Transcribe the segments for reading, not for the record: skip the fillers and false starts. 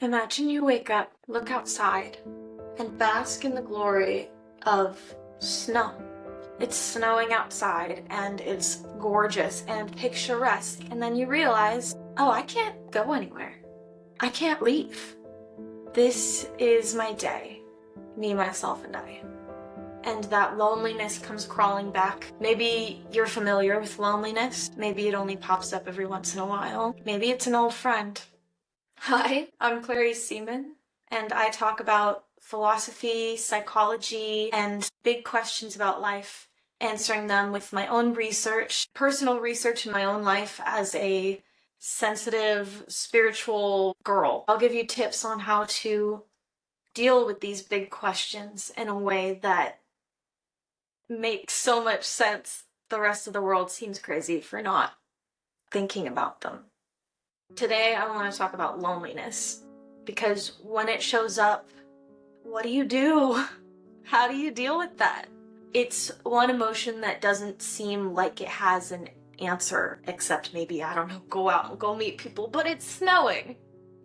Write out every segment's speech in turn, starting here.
Imagine you wake up, look outside, and bask in the glory of snow. It's snowing outside, and it's gorgeous and picturesque, and then you realize, oh, I can't go anywhere. I can't leave. This is my day. Me, myself, and I. And that loneliness comes crawling back. Maybe you're familiar with loneliness. Maybe it only pops up every once in a while. Maybe it's an old friend. Hi, I'm Clarice Seaman, and I talk about philosophy, psychology, and big questions about life, answering them with my own research, personal research in my own life as a sensitive, spiritual girl. I'll give you tips on how to deal with these big questions in a way that makes so much sense. The rest of the world seems crazy for not thinking about them. Today, I want to talk about loneliness, because when it shows up, what do you do? How do you deal with that? It's one emotion that doesn't seem like it has an answer, except maybe, I don't know, go out and go meet people, but it's snowing.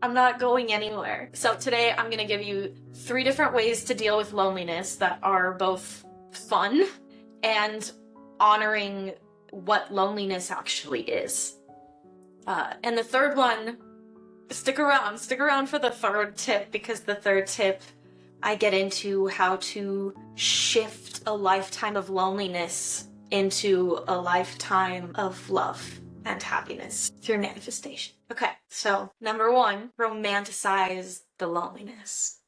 I'm not going anywhere. So today, I'm going to give you 3 different ways to deal with loneliness that are both fun and honoring what loneliness actually is. And the third one, stick around for the third tip, because the third tip, I get into how to shift a lifetime of loneliness into a lifetime of love and happiness through manifestation. Okay, so number 1, romanticize the loneliness.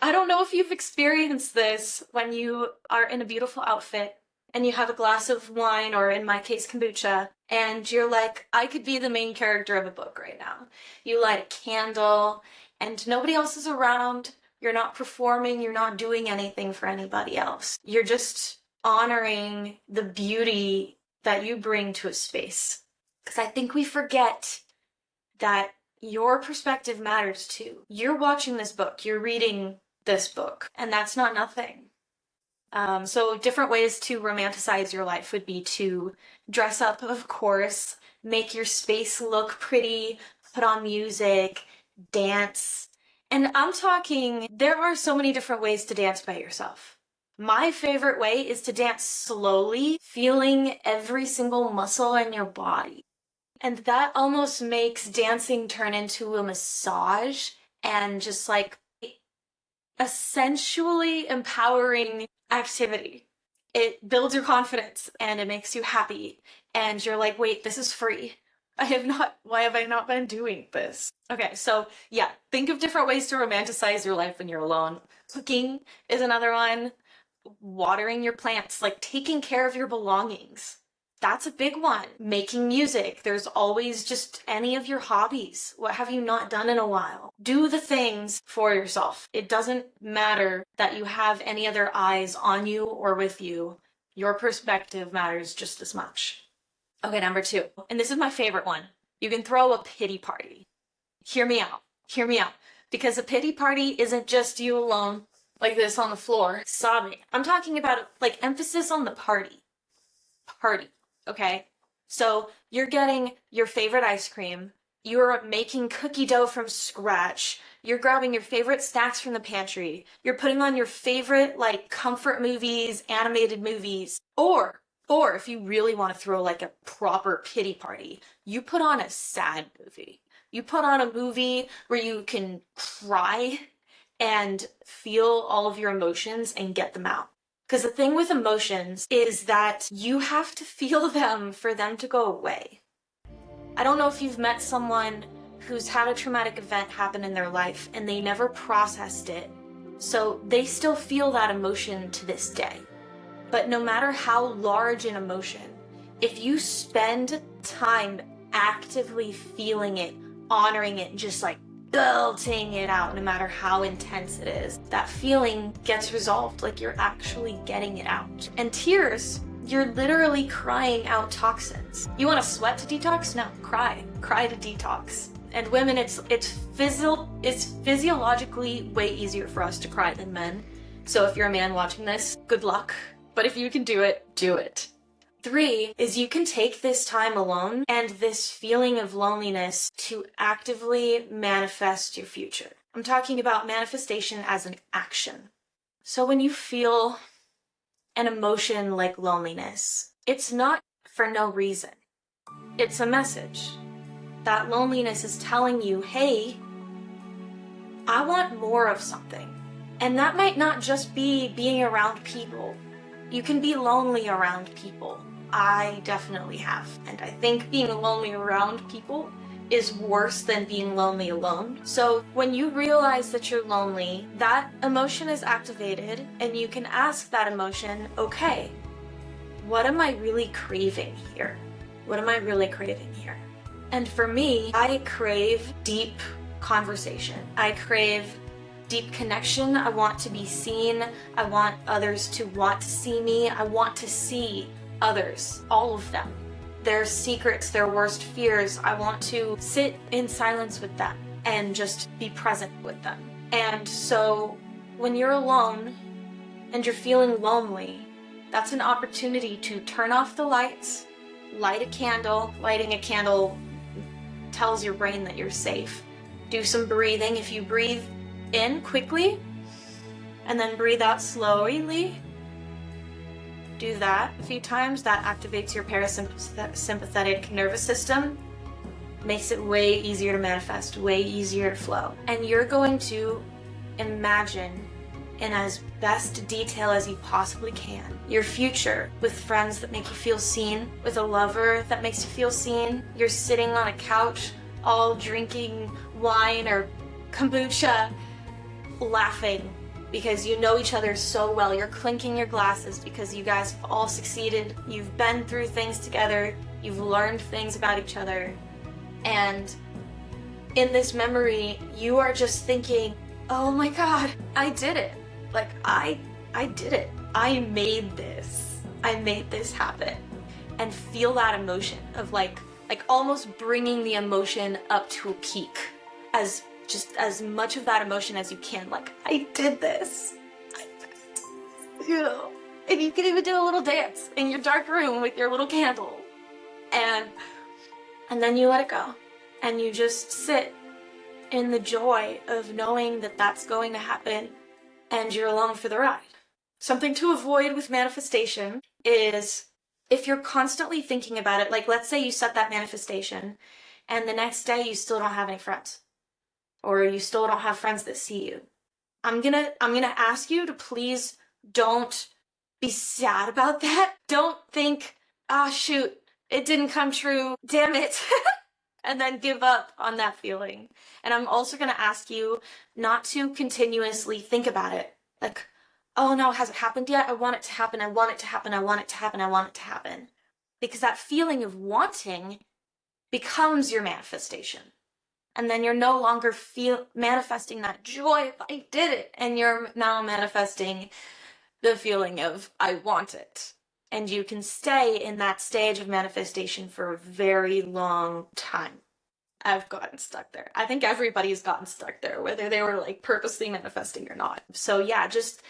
I don't know if you've experienced this when you are in a beautiful outfit and you have a glass of wine, or in my case, kombucha, and you're like, I could be the main character of a book right now. You light a candle, and nobody else is around. You're not performing. You're not doing anything for anybody else. You're just honoring the beauty that you bring to a space. Because I think we forget that your perspective matters too. You're watching this book. You're reading this book, and that's not nothing. So different ways to romanticize your life would be to dress up, of course, make your space look pretty, put on music, dance. And I'm talking, there are so many different ways to dance by yourself. My favorite way is to dance slowly, feeling every single muscle in your body. And that almost makes dancing turn into a massage and just like a sensually empowering activity. It builds your confidence and it makes you happy. And you're like, wait, this is free. Why have I not been doing this? Okay, so yeah, think of different ways to romanticize your life when you're alone. Cooking is another one. Watering your plants, like taking care of your belongings. That's a big one. Making music. There's always just any of your hobbies. What have you not done in a while? Do the things for yourself. It doesn't matter that you have any other eyes on you or with you. Your perspective matters just as much. Okay, number 2. And this is my favorite one. You can throw a pity party. Hear me out. Hear me out. Because a pity party isn't just you alone, like this on the floor, sobbing. I'm talking about, like, emphasis on the party. Party. Okay, so you're getting your favorite ice cream, you're making cookie dough from scratch, you're grabbing your favorite snacks from the pantry, you're putting on your favorite, like, comfort movies, animated movies, or if you really want to throw, like, a proper pity party, you put on a sad movie. You put on a movie where you can cry and feel all of your emotions and get them out. Because the thing with emotions is that you have to feel them for them to go away. I don't know if you've met someone who's had a traumatic event happen in their life and they never processed it, so they still feel that emotion to this day. But no matter how large an emotion, if you spend time actively feeling it, honoring it, just like belting it out, no matter how intense it is, that feeling gets resolved, like you're actually getting it out. And tears, you're literally crying out toxins. You want to sweat to detox? No, cry to detox. And women, it's physiologically way easier for us to cry than men. So if you're a man watching this, good luck. But if you can do it, do it. 3 is you can take this time alone and this feeling of loneliness to actively manifest your future. I'm talking about manifestation as an action. So when you feel an emotion like loneliness, it's not for no reason. It's a message. That loneliness is telling you, hey, I want more of something. And that might not just be being around people. You can be lonely around people. I definitely have. And I think being lonely around people is worse than being lonely alone. So when you realize that you're lonely, that emotion is activated, and you can ask that emotion, okay, what am I really craving here? What am I really craving here? And for me, I crave deep conversation. I crave deep connection. I want to be seen. I want others to want to see me. I want to see others, all of them, their secrets, their worst fears. I want to sit in silence with them and just be present with them. And so when you're alone and you're feeling lonely, that's an opportunity to turn off the lights, light a candle. Lighting a candle tells your brain that you're safe. Do some breathing. If you breathe in quickly and then breathe out slowly, do that a few times. That activates your parasympathetic nervous system, makes it way easier to manifest, way easier to flow. And you're going to imagine in as best detail as you possibly can your future with friends that make you feel seen, with a lover that makes you feel seen. You're sitting on a couch all drinking wine or kombucha, laughing because you know each other so well. You're clinking your glasses because you guys have all succeeded. You've been through things together. You've learned things about each other. And in this memory, you are just thinking, oh my God, I did it. Like, I did it. I made this. I made this happen. And feel that emotion of like almost bringing the emotion up to a peak, as much of that emotion as you can. Like, I did this. You know, and you can even do a little dance in your dark room with your little candle, and then you let it go, and you just sit in the joy of knowing that that's going to happen, and you're along for the ride. Something to avoid with manifestation is if you're constantly thinking about it. Like, let's say you set that manifestation and the next day you still don't have any friends, or you still don't have friends that see you. I'm gonna ask you to please don't be sad about that. Don't think, ah, shoot, it didn't come true, damn it, and then give up on that feeling. And I'm also gonna ask you not to continuously think about it. Like, oh no, has it happened yet? I want it to happen, I want it to happen, I want it to happen, I want it to happen. Because that feeling of wanting becomes your manifestation. And then you're no longer manifesting that joy of I did it, and you're now manifesting the feeling of I want it. And you can stay in that stage of manifestation for a very long time. I've gotten stuck there. I think everybody's gotten stuck there, whether they were like purposely manifesting or not. So yeah, just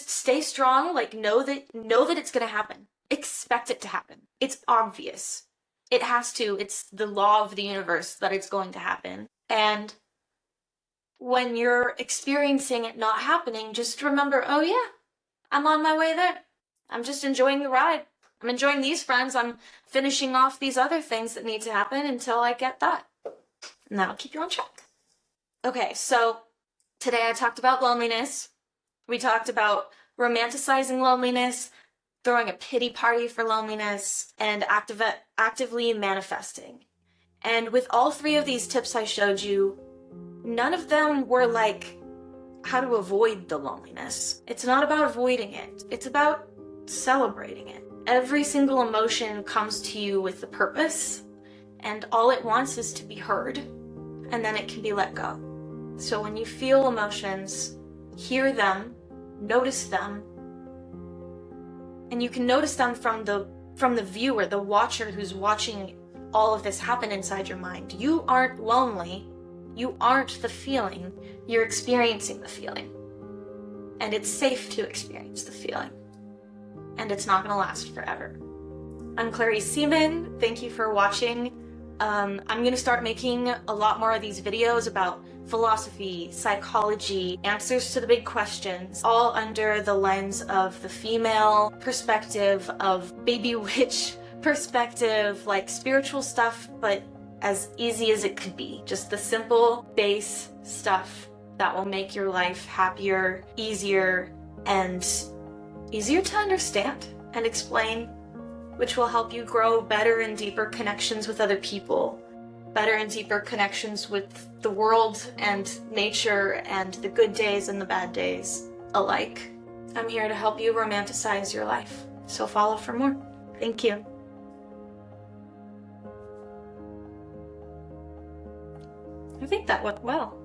stay strong. Like, know that it's gonna happen. Expect it to happen. It's obvious. It has to. It's the law of the universe that it's going to happen. And when you're experiencing it not happening, just remember, oh yeah, I'm on my way there. I'm just enjoying the ride. I'm enjoying these friends. I'm finishing off these other things that need to happen until I get that. And that'll keep you on track. Okay, so today I talked about loneliness. We talked about romanticizing loneliness, throwing a pity party for loneliness, and actively manifesting. And with all three of these tips I showed you, none of them were like how to avoid the loneliness. It's not about avoiding it. It's about celebrating it. Every single emotion comes to you with a purpose, and all it wants is to be heard, and then it can be let go. So when you feel emotions, hear them, notice them, and you can notice them from the viewer, the watcher who's watching all of this happen inside your mind. You aren't lonely. You aren't the feeling. You're experiencing the feeling. And it's safe to experience the feeling. And it's not going to last forever. I'm Clarice Seaman. Thank you for watching. I'm going to start making a lot more of these videos about philosophy, psychology, answers to the big questions, all under the lens of the female perspective, of baby witch perspective, like spiritual stuff, but as easy as it could be. Just the simple base stuff that will make your life happier, easier, and easier to understand and explain, which will help you grow better and deeper connections with other people, better and deeper connections with the world and nature and the good days and the bad days alike. I'm here to help you romanticize your life, so follow for more. Thank you. I think that went well.